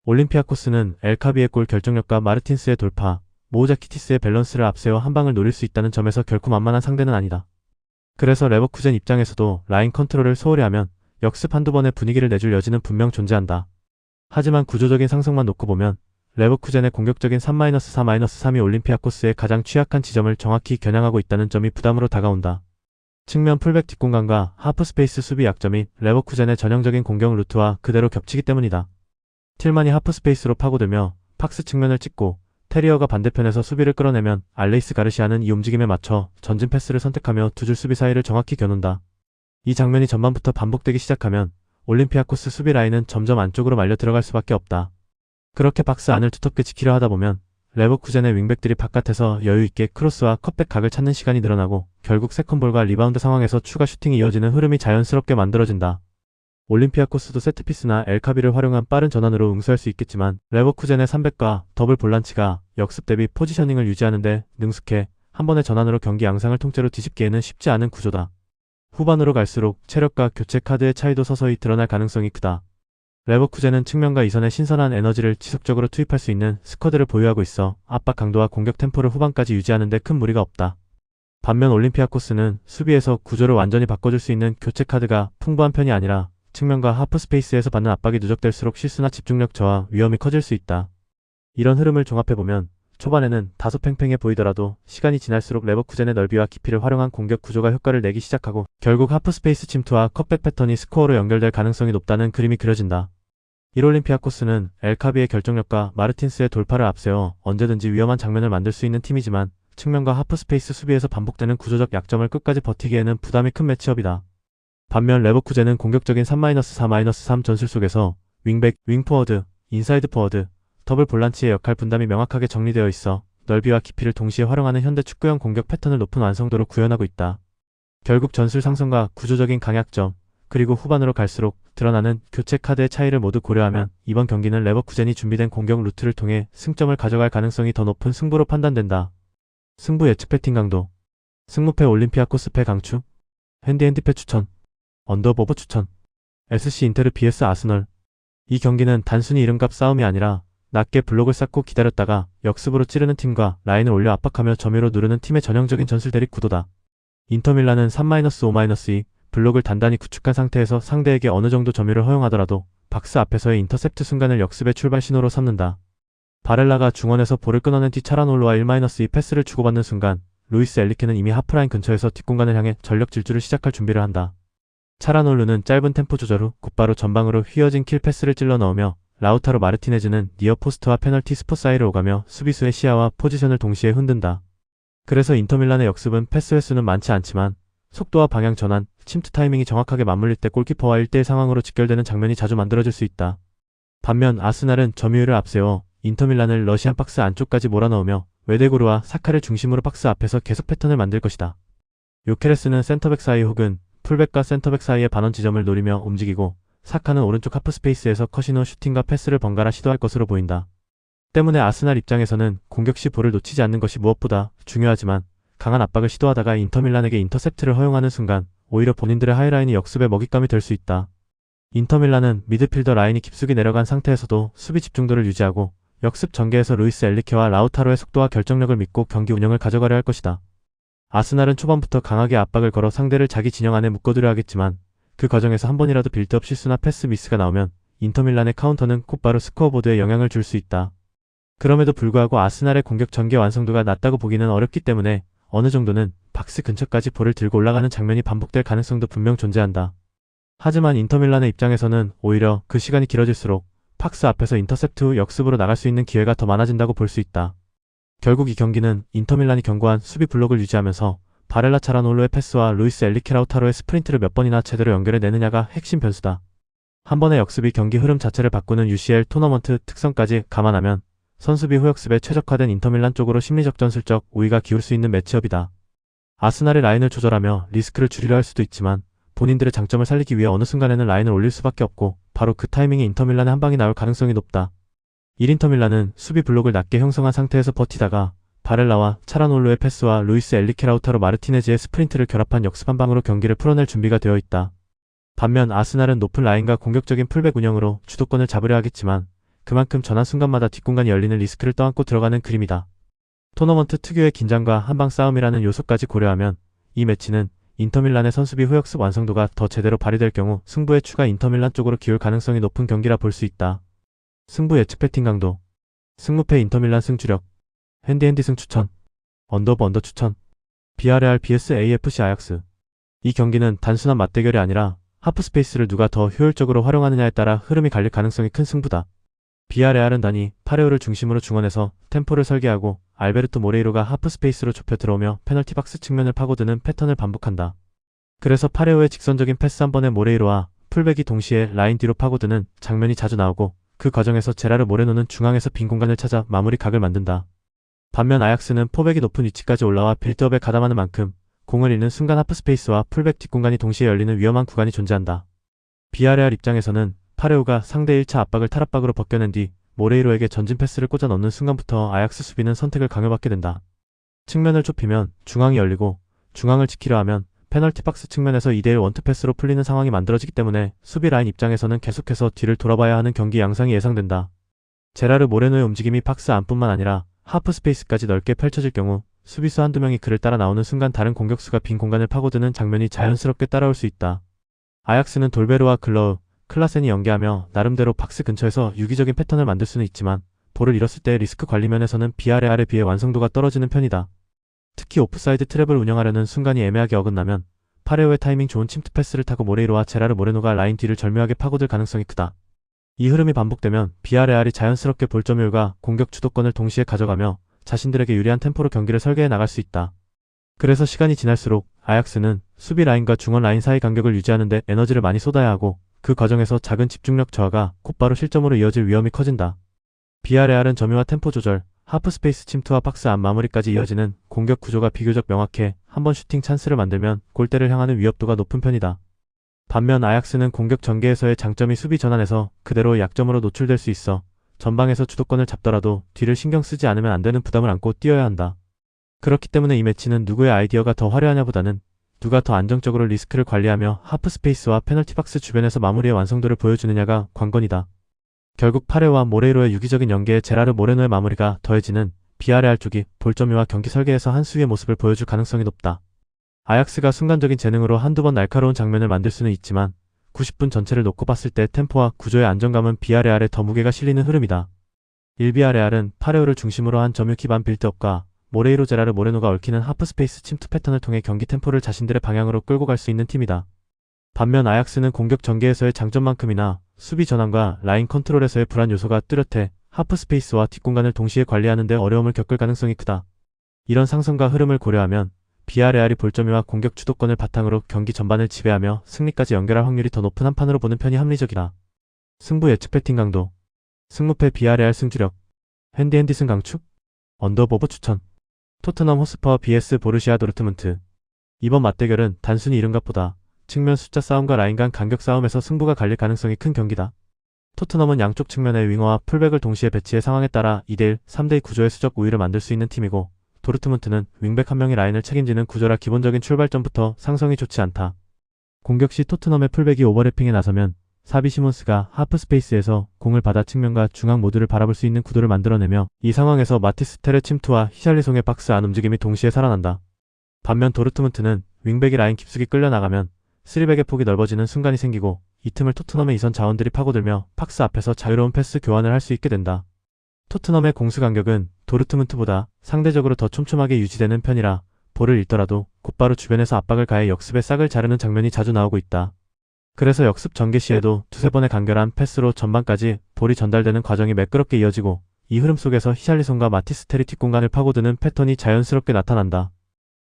올림피아코스는 엘카비의 골 결정력과 마르틴스의 돌파, 모우자키티스의 밸런스를 앞세워 한 방을 노릴 수 있다는 점에서 결코 만만한 상대는 아니다. 그래서 레버쿠젠 입장에서도 라인 컨트롤을 소홀히 하면 역습 한두 번의 분위기를 내줄 여지는 분명 존재한다. 하지만 구조적인 상승만 놓고 보면 레버쿠젠의 공격적인 3-4-3이 올림피아코스의 가장 취약한 지점을 정확히 겨냥하고 있다는 점이 부담으로 다가온다. 측면 풀백 뒷공간과 하프스페이스 수비 약점 및 레버쿠젠의 전형적인 공격 루트와 그대로 겹치기 때문이다. 틸만이 하프스페이스로 파고들며 팍스 측면을 찍고 테리어가 반대편에서 수비를 끌어내면 알레이스 가르시아는 이 움직임에 맞춰 전진 패스를 선택하며 두 줄 수비 사이를 정확히 겨눈다. 이 장면이 전반부터 반복되기 시작하면 올림피아코스 수비 라인은 점점 안쪽으로 말려 들어갈 수밖에 없다. 그렇게 박스 안을 두텁게 지키려 하다 보면 레버쿠젠의 윙백들이 바깥에서 여유있게 크로스와 컷백 각을 찾는 시간이 늘어나고 결국 세컨볼과 리바운드 상황에서 추가 슈팅이 이어지는 흐름이 자연스럽게 만들어진다. 올림피아코스도 세트피스나 엘카비를 활용한 빠른 전환으로 응수할 수 있겠지만 레버쿠젠의 3백과 더블 볼란치가 역습 대비 포지셔닝을 유지하는데 능숙해 한 번의 전환으로 경기 양상을 통째로 뒤집기에는 쉽지 않은 구조다. 후반으로 갈수록 체력과 교체 카드의 차이도 서서히 드러날 가능성이 크다. 레버쿠젠은 측면과 이선의 신선한 에너지를 지속적으로 투입할 수 있는 스쿼드를 보유하고 있어 압박 강도와 공격 템포를 후반까지 유지하는 데 큰 무리가 없다. 반면 올림피아코스는 수비에서 구조를 완전히 바꿔줄 수 있는 교체 카드가 풍부한 편이 아니라 측면과 하프 스페이스에서 받는 압박이 누적될수록 실수나 집중력 저하 위험이 커질 수 있다. 이런 흐름을 종합해보면 초반에는 다소 팽팽해 보이더라도 시간이 지날수록 레버쿠젠의 넓이와 깊이를 활용한 공격 구조가 효과를 내기 시작하고 결국 하프 스페이스 침투와 컷백 패턴이 스코어로 연결될 가능성이 높다는 그림이 그려진다. 1올림피아코스는 엘카비의 결정력과 마르틴스의 돌파를 앞세워 언제든지 위험한 장면을 만들 수 있는 팀이지만 측면과 하프 스페이스 수비에서 반복되는 구조적 약점을 끝까지 버티기에는 부담이 큰 매치업이다. 반면 레버쿠젠은 공격적인 3-4-3 전술 속에서 윙백, 윙포워드, 인사이드 포워드, 더블 볼란치의 역할 분담이 명확하게 정리되어 있어 넓이와 깊이를 동시에 활용하는 현대 축구형 공격 패턴을 높은 완성도로 구현하고 있다. 결국 전술 상성과 구조적인 강약점, 그리고 후반으로 갈수록 드러나는 교체 카드의 차이를 모두 고려하면 이번 경기는 레버쿠젠이 준비된 공격 루트를 통해 승점을 가져갈 가능성이 더 높은 승부로 판단된다. 승부 예측 배팅 강도. 승무패 올림피아코스 패 강추. 핸디패 추천. 언더오버 추천. SC 인테르 vs 아스널. 이 경기는 단순히 이름값 싸움이 아니라 낮게 블록을 쌓고 기다렸다가 역습으로 찌르는 팀과 라인을 올려 압박하며 점유로 누르는 팀의 전형적인 전술 대립 구도다. 인터밀란은 3-5-2 블록을 단단히 구축한 상태에서 상대에게 어느 정도 점유를 허용하더라도 박스 앞에서의 인터셉트 순간을 역습의 출발 신호로 삼는다. 바렐라가 중원에서 볼을 끊어낸 뒤 차라놀로와 1-2 패스를 주고받는 순간 루이스 엘리케는 이미 하프라인 근처에서 뒷공간을 향해 전력 질주를 시작할 준비를 한다. 차라놀루는 짧은 템포 조절 후 곧바로 전방으로 휘어진 킬 패스를 찔러 넣으며 라우타로 마르티네즈는 니어 포스트와 페널티 스포 사이를 오가며 수비수의 시야와 포지션을 동시에 흔든다. 그래서 인터밀란의 역습은 패스 횟수는 많지 않지만 속도와 방향 전환, 침투 타이밍이 정확하게 맞물릴 때 골키퍼와 1대1 상황으로 직결되는 장면이 자주 만들어질 수 있다. 반면 아스날은 점유율을 앞세워 인터밀란을 러시안 박스 안쪽까지 몰아넣으며 웨데고르와 사카를 중심으로 박스 앞에서 계속 패턴을 만들 것이다. 요케레스는 센터백 사이 혹은 풀백과 센터백 사이의 반원 지점을 노리며 움직이고 사카는 오른쪽 하프 스페이스에서 컷인 후 슈팅과 패스를 번갈아 시도할 것으로 보인다. 때문에 아스날 입장에서는 공격 시 볼을 놓치지 않는 것이 무엇보다 중요하지만 강한 압박을 시도하다가 인터밀란에게 인터셉트를 허용하는 순간 오히려 본인들의 하이라인이 역습의 먹잇감이 될 수 있다. 인터밀란은 미드필더 라인이 깊숙이 내려간 상태에서도 수비 집중도를 유지하고 역습 전개에서 루이스 엘리케와 라우타로의 속도와 결정력을 믿고 경기 운영을 가져가려 할 것이다. 아스날은 초반부터 강하게 압박을 걸어 상대를 자기 진영 안에 묶어두려 하겠지만 그 과정에서 한 번이라도 빌드업 실수나 패스 미스가 나오면 인터밀란의 카운터는 곧바로 스코어보드에 영향을 줄 수 있다. 그럼에도 불구하고 아스날의 공격 전개 완성도가 낮다고 보기는 어렵기 때문에 어느 정도는 박스 근처까지 볼을 들고 올라가는 장면이 반복될 가능성도 분명 존재한다. 하지만 인터밀란의 입장에서는 오히려 그 시간이 길어질수록 박스 앞에서 인터셉트 후 역습으로 나갈 수 있는 기회가 더 많아진다고 볼 수 있다. 결국 이 경기는 인터밀란이 견고한 수비 블록을 유지하면서 바렐라 차라놀로의 패스와 루이스 엘리케 라우타로의 스프린트를 몇 번이나 제대로 연결해내느냐가 핵심 변수다. 한 번의 역습이 경기 흐름 자체를 바꾸는 UCL 토너먼트 특성까지 감안하면 선수비 후역습에 최적화된 인터밀란 쪽으로 심리적 전술적 우위가 기울 수 있는 매치업이다. 아스날의 라인을 조절하며 리스크를 줄이려 할 수도 있지만 본인들의 장점을 살리기 위해 어느 순간에는 라인을 올릴 수밖에 없고 바로 그 타이밍에 인터밀란의 한 방이 나올 가능성이 높다. 1인터밀란은 수비 블록을 낮게 형성한 상태에서 버티다가 바렐라와 차라놀로의 패스와 루이스 엘리케 라우타로 마르티네즈의 스프린트를 결합한 역습 한 방으로 경기를 풀어낼 준비가 되어 있다. 반면 아스날은 높은 라인과 공격적인 풀백 운영으로 주도권을 잡으려 하겠지만 그만큼 전환 순간마다 뒷공간이 열리는 리스크를 떠안고 들어가는 그림이다. 토너먼트 특유의 긴장과 한방 싸움이라는 요소까지 고려하면 이 매치는 인터밀란의 선수비 후역습 완성도가 더 제대로 발휘될 경우 승부의 추가 인터밀란 쪽으로 기울 가능성이 높은 경기라 볼 수 있다. 승부 예측 배팅 강도. 승무패 인터밀란 승주력. 핸디 승 추천. 언더오버 언더 추천. 비아레알 vs AFC 아약스. 이 경기는 단순한 맞대결이 아니라 하프스페이스를 누가 더 효율적으로 활용하느냐에 따라 흐름이 갈릴 가능성이 큰 승부다. 비아레알은 단이 파레오를 중심으로 중원에서 템포를 설계하고 알베르토 모레이로가 하프스페이스로 좁혀 들어오며 페널티 박스 측면을 파고드는 패턴을 반복한다. 그래서 파레오의 직선적인 패스 한 번에 모레이로와 풀백이 동시에 라인 뒤로 파고드는 장면이 자주 나오고 그 과정에서 제라르 모레노는 중앙에서 빈 공간을 찾아 마무리 각을 만든다. 반면 아약스는 포백이 높은 위치까지 올라와 빌드업에 가담하는 만큼 공을 잃는 순간 하프스페이스와 풀백 뒷공간이 동시에 열리는 위험한 구간이 존재한다. 비아레알 입장에서는 파레오가 상대 1차 압박을 탈압박으로 벗겨낸 뒤 모레이로에게 전진 패스를 꽂아 넣는 순간부터 아약스 수비는 선택을 강요받게 된다. 측면을 좁히면 중앙이 열리고 중앙을 지키려 하면 페널티 박스 측면에서 2대1 원투 패스로 풀리는 상황이 만들어지기 때문에 수비 라인 입장에서는 계속해서 뒤를 돌아봐야 하는 경기 양상이 예상된다. 제라르 모레노의 움직임이 박스 안뿐만 아니라 하프 스페이스까지 넓게 펼쳐질 경우 수비수 한두 명이 그를 따라 나오는 순간 다른 공격수가 빈 공간을 파고드는 장면이 자연스럽게 따라올 수 있다. 아약스는 돌베르와 글러우, 클라센이 연계하며 나름대로 박스 근처에서 유기적인 패턴을 만들 수는 있지만 볼을 잃었을 때 리스크 관리 면에서는 비아레알에 비해 완성도가 떨어지는 편이다. 특히 오프사이드 트랩을 운영하려는 순간이 애매하게 어긋나면 파레오의 타이밍 좋은 침투 패스를 타고 모레이로와 제라르 모레노가 라인 뒤를 절묘하게 파고들 가능성이 크다. 이 흐름이 반복되면 비아레알이 자연스럽게 볼점율과 공격 주도권을 동시에 가져가며 자신들에게 유리한 템포로 경기를 설계해 나갈 수 있다. 그래서 시간이 지날수록 아약스는 수비 라인과 중원 라인 사이 간격을 유지하는 데 에너지를 많이 쏟아야 하고 그 과정에서 작은 집중력 저하가 곧바로 실점으로 이어질 위험이 커진다. 비아레알은 점유와 템포 조절, 하프 스페이스 침투와 박스 안 마무리까지 이어지는 공격 구조가 비교적 명확해 한번 슈팅 찬스를 만들면 골대를 향하는 위협도가 높은 편이다. 반면 아약스는 공격 전개에서의 장점이 수비 전환에서 그대로 약점으로 노출될 수 있어 전방에서 주도권을 잡더라도 뒤를 신경 쓰지 않으면 안 되는 부담을 안고 뛰어야 한다. 그렇기 때문에 이 매치는 누구의 아이디어가 더 화려하냐보다는 누가 더 안정적으로 리스크를 관리하며 하프 스페이스와 페널티 박스 주변에서 마무리의 완성도를 보여주느냐가 관건이다. 결국 파레오와 모레이로의 유기적인 연계에 제라르 모레노의 마무리가 더해지는 비아레알 쪽이 볼점유와 경기 설계에서 한 수위의 모습을 보여줄 가능성이 높다. 아약스가 순간적인 재능으로 한두 번 날카로운 장면을 만들 수는 있지만 90분 전체를 놓고 봤을 때 템포와 구조의 안정감은 비아레알에 더 무게가 실리는 흐름이다. 1비아레알은 파레오를 중심으로 한 점유 기반 빌드업과 모레이로 제라르 모레노가 얽히는 하프 스페이스 침투 패턴을 통해 경기 템포를 자신들의 방향으로 끌고 갈 수 있는 팀이다. 반면 아약스는 공격 전개에서의 장점만큼이나 수비 전환과 라인 컨트롤에서의 불안 요소가 뚜렷해 하프 스페이스와 뒷공간을 동시에 관리하는 데 어려움을 겪을 가능성이 크다. 이런 상승과 흐름을 고려하면 비아레알이 볼점유와 공격 주도권을 바탕으로 경기 전반을 지배하며 승리까지 연결할 확률이 더 높은 한 판으로 보는 편이 합리적이다. 승부 예측 배팅 강도, 승무패 비아레알 승주력, 핸디 핸디슨 강축, 언더보버 추천, 토트넘 호스퍼 vs 보르시아 도르트문트. 이번 맞대결은 단순히 이름값보다 측면 숫자 싸움과 라인 간 간격 싸움에서 승부가 갈릴 가능성이 큰 경기다. 토트넘은 양쪽 측면의 윙어와 풀백을 동시에 배치해 상황에 따라 2대1, 3대2 구조의 수적 우위를 만들 수 있는 팀이고 도르트문트는 윙백 한 명이 라인을 책임지는 구조라 기본적인 출발점부터 상성이 좋지 않다. 공격 시 토트넘의 풀백이 오버래핑에 나서면 사비 시몬스가 하프 스페이스에서 공을 받아 측면과 중앙 모두를 바라볼 수 있는 구도를 만들어내며 이 상황에서 마티스 텔의 침투와 히샬리송의 박스 안 움직임이 동시에 살아난다. 반면 도르트문트는 윙백이 라인 깊숙이 끌려나가면 3백의 폭이 넓어지는 순간이 생기고 이 틈을 토트넘의 이선 자원들이 파고들며 박스 앞에서 자유로운 패스 교환을 할 수 있게 된다. 토트넘의 공수 간격은 도르트문트보다 상대적으로 더 촘촘하게 유지되는 편이라 볼을 잃더라도 곧바로 주변에서 압박을 가해 역습의 싹을 자르는 장면이 자주 나오고 있다. 그래서 역습 전개 시에도 두세 번의 간결한 패스로 전반까지 볼이 전달되는 과정이 매끄럽게 이어지고 이 흐름 속에서 히샬리송과 마티스 텔이 뒷공간을 파고드는 패턴이 자연스럽게 나타난다.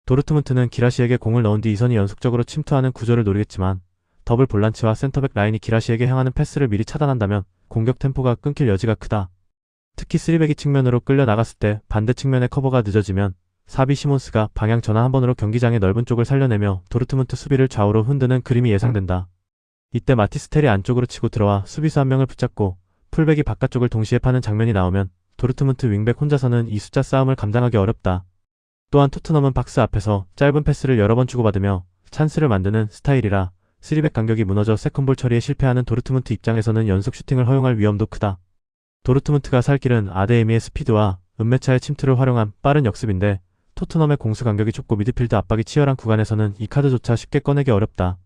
도르트문트는 기라시에게 공을 넣은 뒤 이선이 연속적으로 침투하는 구조를 노리겠지만 더블 볼란치와 센터백 라인이 기라시에게 향하는 패스를 미리 차단한다면 공격 템포가 끊길 여지가 크다. 특히 3백이 측면으로 끌려 나갔을 때 반대 측면의 커버가 늦어지면 사비 시몬스가 방향 전환 한 번으로 경기장의 넓은 쪽을 살려내며 도르트문트 수비를 좌우로 흔드는 그림이 예상된다. 이때 마티스 텔이 안쪽으로 치고 들어와 수비수 한 명을 붙잡고 풀백이 바깥쪽을 동시에 파는 장면이 나오면 도르트문트 윙백 혼자서는 이 숫자 싸움을 감당하기 어렵다. 또한 토트넘은 박스 앞에서 짧은 패스를 여러 번 주고받으며 찬스를 만드는 스타일이라 3백 간격이 무너져 세컨볼 처리에 실패하는 도르트문트 입장에서는 연속 슈팅을 허용할 위험도 크다. 도르트문트가 살 길은 아데에미의 스피드와 은메차의 침투를 활용한 빠른 역습인데 토트넘의 공수 간격이 좁고 미드필드 압박이 치열한 구간에서는 이 카드조차 쉽게 꺼내기 어렵다.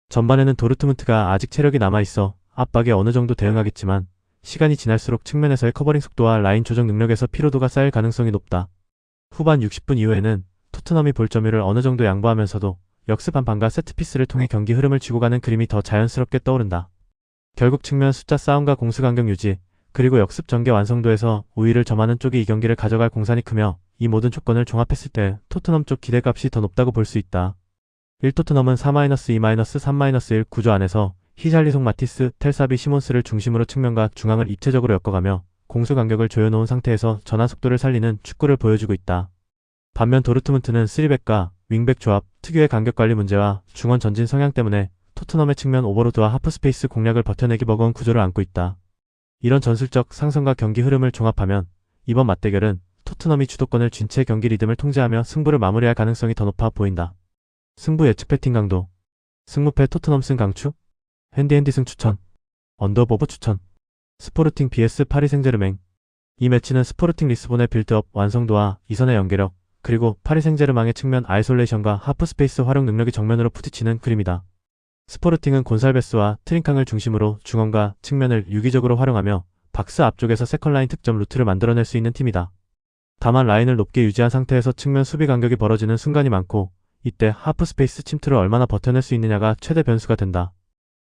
전반에는 도르트문트가 아직 체력이 남아있어 압박에 어느 정도 대응하겠지만 시간이 지날수록 측면에서의 커버링 속도와 라인 조정 능력에서 피로도가 쌓일 가능성이 높다. 후반 60분 이후에는 토트넘이 볼점유를 어느 정도 양보하면서도 역습 한판과 세트피스를 통해 경기 흐름을 쥐고 가는 그림이 더 자연스럽게 떠오른다. 결국 측면 숫자 싸움과 공수 간격 유지, 그리고 역습 전개 완성도에서 우위를 점하는 쪽이 이 경기를 가져갈 공산이 크며 이 모든 조건을 종합했을 때 토트넘 쪽 기대값이 더 높다고 볼 수 있다. 1토트넘은 4-2-3-1 구조 안에서 히샬리송 마티스, 텔사비 시몬스를 중심으로 측면과 중앙을 입체적으로 엮어가며 공수 간격을 조여놓은 상태에서 전환 속도를 살리는 축구를 보여주고 있다. 반면 도르트문트는 3백과 윙백 조합, 특유의 간격 관리 문제와 중원 전진 성향 때문에 토트넘의 측면 오버로드와 하프스페이스 공략을 버텨내기 버거운 구조를 안고 있다. 이런 전술적 상성과 경기 흐름을 종합하면 이번 맞대결은 토트넘이 주도권을 쥔 채 경기 리듬을 통제하며 승부를 마무리할 가능성이 더 높아 보인다. 승부 예측 배팅 강도. 승무패 토트넘 승 강추. 핸디핸디 승 추천. 언더보브 추천. 스포르팅 vs 파리 생제르맹. 이 매치는 스포르팅 리스본의 빌드업 완성도와 이선의 연계력, 그리고 파리 생제르맹의 측면 아이솔레이션과 하프스페이스 활용 능력이 정면으로 부딪히는 그림이다. 스포르팅은 곤살베스와 트링캉을 중심으로 중원과 측면을 유기적으로 활용하며 박스 앞쪽에서 세컨라인 득점 루트를 만들어낼 수 있는 팀이다. 다만 라인을 높게 유지한 상태에서 측면 수비 간격이 벌어지는 순간이 많고 이때 하프스페이스 침투를 얼마나 버텨낼 수 있느냐가 최대 변수가 된다.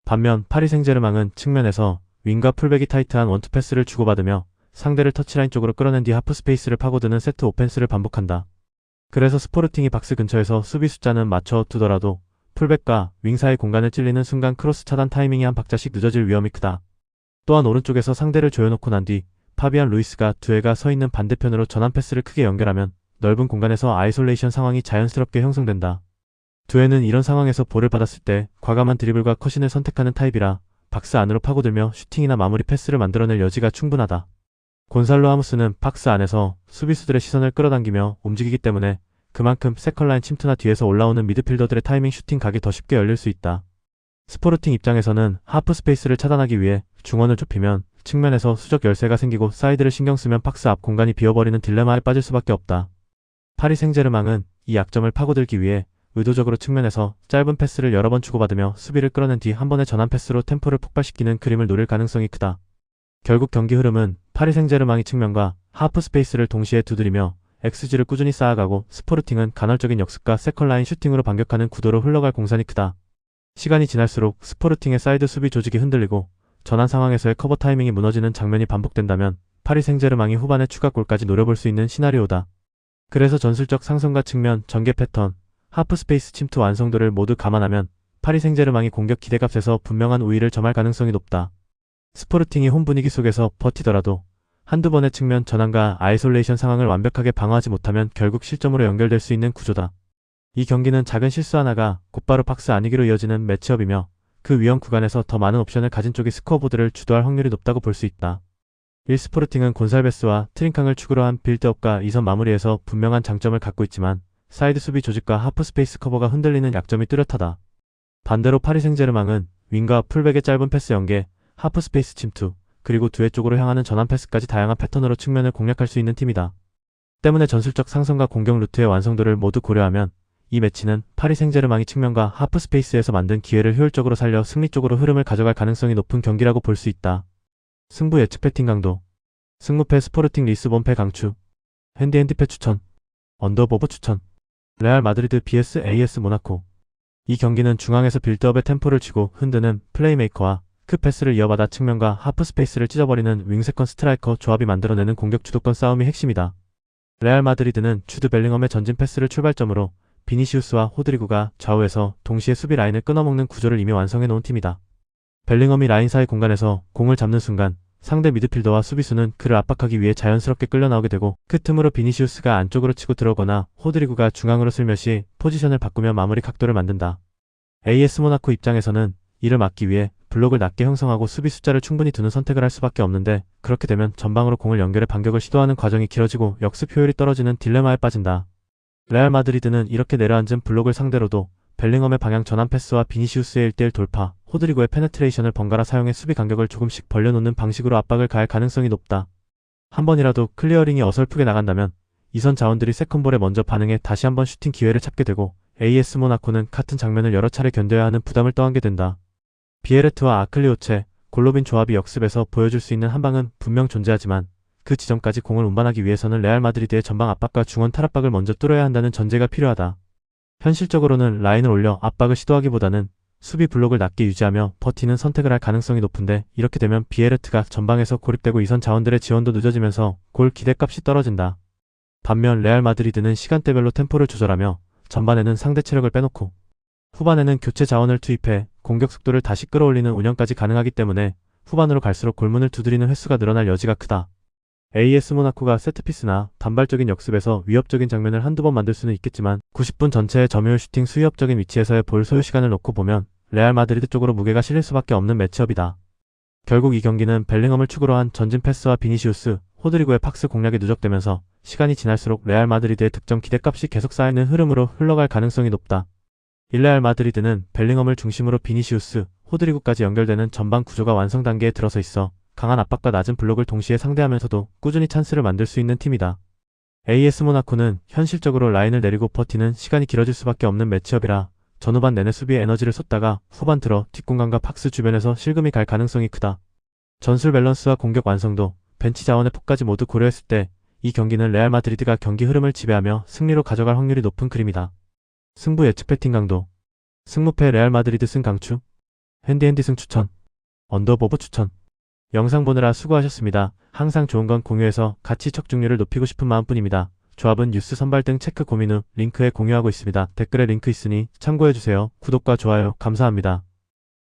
반면 파리 생제르맹은 측면에서 윙과 풀백이 타이트한 원투 패스를 주고받으며 상대를 터치라인 쪽으로 끌어낸 뒤 하프스페이스를 파고드는 세트 오펜스를 반복한다. 그래서 스포르팅이 박스 근처에서 수비 숫자는 맞춰두더라도 풀백과 윙 사이 공간을 찔리는 순간 크로스 차단 타이밍이 한 박자씩 늦어질 위험이 크다. 또한 오른쪽에서 상대를 조여놓고 난 뒤 파비안 루이스가 두에가 서 있는 반대편으로 전환 패스를 크게 연결하면 넓은 공간에서 아이솔레이션 상황이 자연스럽게 형성된다. 두에는 이런 상황에서 볼을 받았을 때 과감한 드리블과 컷신을 선택하는 타입이라 박스 안으로 파고들며 슈팅이나 마무리 패스를 만들어낼 여지가 충분하다. 곤살로 하무스는 박스 안에서 수비수들의 시선을 끌어당기며 움직이기 때문에 그만큼 세컨라인 침투나 뒤에서 올라오는 미드필더들의 타이밍 슈팅 각이 더 쉽게 열릴 수 있다. 스포르팅 입장에서는 하프 스페이스를 차단하기 위해 중원을 좁히면 측면에서 수적 열세가 생기고 사이드를 신경 쓰면 박스 앞 공간이 비어버리는 딜레마에 빠질 수밖에 없다. 파리 생제르맹은 이 약점을 파고들기 위해 의도적으로 측면에서 짧은 패스를 여러 번 주고받으며 수비를 끌어낸 뒤 한 번의 전환 패스로 템포를 폭발시키는 그림을 노릴 가능성이 크다. 결국 경기 흐름은 파리 생제르맹이 측면과 하프 스페이스를 동시에 두드리며 XG를 꾸준히 쌓아가고 스포르팅은 간헐적인 역습과 세컨라인 슈팅으로 반격하는 구도로 흘러갈 공산이 크다. 시간이 지날수록 스포르팅의 사이드 수비 조직이 흔들리고 전환 상황에서의 커버 타이밍이 무너지는 장면이 반복된다면 파리 생제르맹이 후반에 추가골까지 노려볼 수 있는 시나리오다. 그래서 전술적 상성과 측면, 전개 패턴, 하프 스페이스 침투 완성도를 모두 감안하면 파리 생제르맹이 공격 기대값에서 분명한 우위를 점할 가능성이 높다. 스포르팅이 홈 분위기 속에서 버티더라도 한두 번의 측면 전환과 아이솔레이션 상황을 완벽하게 방어하지 못하면 결국 실점으로 연결될 수 있는 구조다. 이 경기는 작은 실수 하나가 곧바로 박스 안이기로 이어지는 매치업이며 그 위험 구간에서 더 많은 옵션을 가진 쪽이 스코어보드를 주도할 확률이 높다고 볼 수 있다. 1스포르팅은 곤살베스와 트링캉을 축으로 한 빌드업과 이선 마무리에서 분명한 장점을 갖고 있지만 사이드 수비 조직과 하프 스페이스 커버가 흔들리는 약점이 뚜렷하다. 반대로 파리 생제르맹은 윙과 풀백의 짧은 패스 연계, 하프 스페이스 침투, 그리고 두회 쪽으로 향하는 전환 패스까지 다양한 패턴으로 측면을 공략할 수 있는 팀이다. 때문에 전술적 상성과 공격 루트의 완성도를 모두 고려하면 이 매치는 파리 생제르맹이 측면과 하프 스페이스에서 만든 기회를 효율적으로 살려 승리 쪽으로 흐름을 가져갈 가능성이 높은 경기라고 볼 수 있다. 승부 예측 배팅 강도. 승무패 스포르팅 리스본 패 강추. 핸디패 추천. 언더보브 추천. 레알 마드리드 vs AS 모나코. 이 경기는 중앙에서 빌드업의 템포를 쥐고 흔드는 플레이메이커와 그 패스를 이어받아 측면과 하프 스페이스를 찢어버리는 윙세컨 스트라이커 조합이 만들어내는 공격 주도권 싸움이 핵심이다. 레알 마드리드는 주드 벨링엄의 전진 패스를 출발점으로 비니시우스와 호드리구가 좌우에서 동시에 수비 라인을 끊어먹는 구조를 이미 완성해 놓은 팀이다. 벨링엄이 라인 사이 공간에서 공을 잡는 순간 상대 미드필더와 수비수는 그를 압박하기 위해 자연스럽게 끌려나오게 되고 그 틈으로 비니시우스가 안쪽으로 치고 들어오거나 호드리구가 중앙으로 슬며시 포지션을 바꾸며 마무리 각도를 만든다. AS 모나코 입장에서는 이를 막기 위해 블록을 낮게 형성하고 수비 숫자를 충분히 두는 선택을 할 수밖에 없는데 그렇게 되면 전방으로 공을 연결해 반격을 시도하는 과정이 길어지고 역습 효율이 떨어지는 딜레마에 빠진다. 레알 마드리드는 이렇게 내려앉은 블록을 상대로도 벨링엄의 방향 전환 패스와 비니시우스의 1대1 돌파, 호드리고의 페네트레이션을 번갈아 사용해 수비 간격을 조금씩 벌려놓는 방식으로 압박을 가할 가능성이 높다. 한 번이라도 클리어링이 어설프게 나간다면 이선 자원들이 세컨볼에 먼저 반응해 다시 한번 슈팅 기회를 찾게 되고 AS 모나코는 같은 장면을 여러 차례 견뎌야 하는 부담을 떠안게 된다. 비에르트와 아클리오체, 골로빈 조합이 역습에서 보여줄 수 있는 한방은 분명 존재하지만 그 지점까지 공을 운반하기 위해서는 레알 마드리드의 전방 압박과 중원 탈압박을 먼저 뚫어야 한다는 전제가 필요하다. 현실적으로는 라인을 올려 압박을 시도하기보다는 수비 블록을 낮게 유지하며 버티는 선택을 할 가능성이 높은데, 이렇게 되면 비에르트가 전방에서 고립되고 이선 자원들의 지원도 늦어지면서 골 기대값이 떨어진다. 반면 레알 마드리드는 시간대별로 템포를 조절하며 전반에는 상대 체력을 빼놓고 후반에는 교체 자원을 투입해 공격 속도를 다시 끌어올리는 운영까지 가능하기 때문에 후반으로 갈수록 골문을 두드리는 횟수가 늘어날 여지가 크다. AS 모나코가 세트피스나 단발적인 역습에서 위협적인 장면을 한두 번 만들 수는 있겠지만 90분 전체의 점유율 슈팅 수위협적인 위치에서의 볼 소유 시간을 놓고 보면 레알 마드리드 쪽으로 무게가 실릴 수밖에 없는 매치업이다. 결국 이 경기는 벨링엄을 축으로 한 전진 패스와 비니시우스, 호드리고의 팍스 공략이 누적되면서 시간이 지날수록 레알 마드리드의 득점 기대값이 계속 쌓이는 흐름으로 흘러갈 가능성이 높다. 레알 마드리드는 벨링엄을 중심으로 비니시우스, 호드리고까지 연결되는 전방 구조가 완성 단계에 들어서 있어 강한 압박과 낮은 블록을 동시에 상대하면서도 꾸준히 찬스를 만들 수 있는 팀이다. AS 모나코는 현실적으로 라인을 내리고 버티는 시간이 길어질 수밖에 없는 매치업이라 전후반 내내 수비에 에너지를 쏟다가 후반 들어 뒷공간과 팍스 주변에서 실금이 갈 가능성이 크다. 전술 밸런스와 공격 완성도, 벤치 자원의 폭까지 모두 고려했을 때 이 경기는 레알 마드리드가 경기 흐름을 지배하며 승리로 가져갈 확률이 높은 그림이다. 승부 예측 배팅 강도. 승무패 레알 마드리드 승 강추. 핸디 승 추천. 언더보브 추천. 영상 보느라 수고하셨습니다. 항상 좋은 건 공유해서 같이 척중률을 높이고 싶은 마음뿐입니다. 조합은 뉴스 선발 등 체크 고민 후 링크에 공유하고 있습니다. 댓글에 링크 있으니 참고해주세요. 구독과 좋아요 감사합니다.